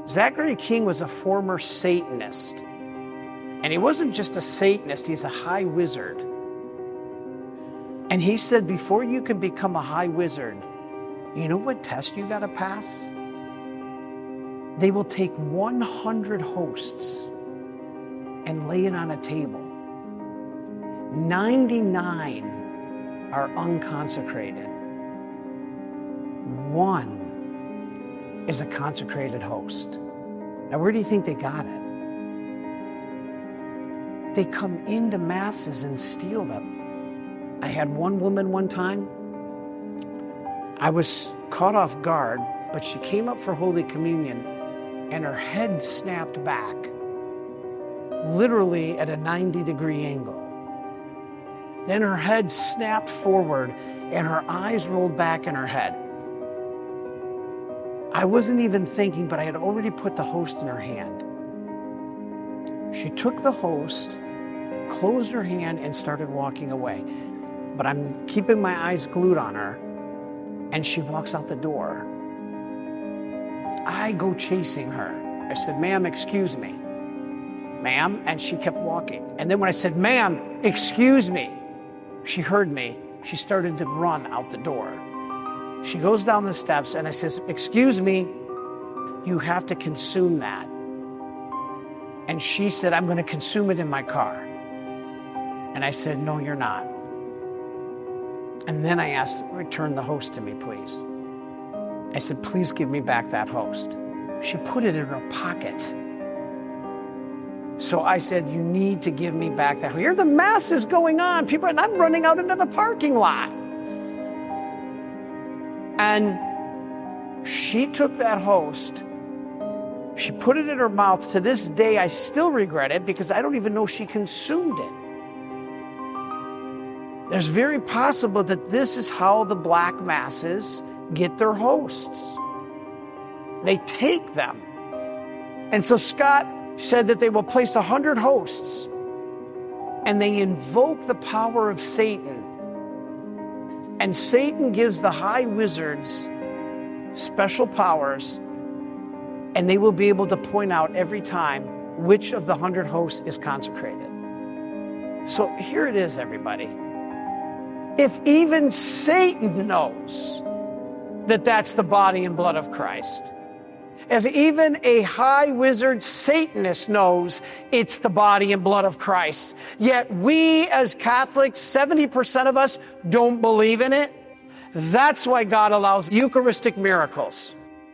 Zachary King was a former Satanist. And he wasn't just a Satanist, he's a high wizard. And he said, before you can become a high wizard, you know what test you got to pass? They will take 100 hosts and lay it on a table. 99 are unconsecrated. One is a consecrated host. Now, where do you think they got it? They come into masses and steal them. I had one woman one time, I was caught off guard, but she came up for Holy Communion and her head snapped back, literally at a 90-degree angle. Then her head snapped forward and her eyes rolled back in her head. I wasn't even thinking, but I had already put the host in her hand. She took the host, closed her hand, and started walking away. But I'm keeping my eyes glued on her, and she walks out the door. I go chasing her. I said, "Ma'am, excuse me." "Ma'am," and she kept walking. And then when I said, "Ma'am, excuse me," she heard me. She started to run out the door. She goes down the steps, and I says, "Excuse me, you have to consume that." And she said, "I'm going to consume it in my car." And I said, "No, you're not." And then I asked, "Return the host to me, please." I said, "Please give me back that host." She put it in her pocket. So I said, "You need to give me back that host." Here the mass is going on, people, and I'm running out into the parking lot. And she took that host, she put it in her mouth. To this day, I still regret it because I don't even know she consumed it. There's very possible that this is how the black masses get their hosts. They take them. And so Scott said that they will place 100 hosts and they invoke the power of Satan. And Satan gives the high wizards special powers, and they will be able to point out every time which of the 100 hosts is consecrated. So here it is, everybody. If even Satan knows that that's the body and blood of Christ, if even a high wizard Satanist knows it's the body and blood of Christ, yet we as Catholics, 70% of us don't believe in it, that's why God allows Eucharistic miracles.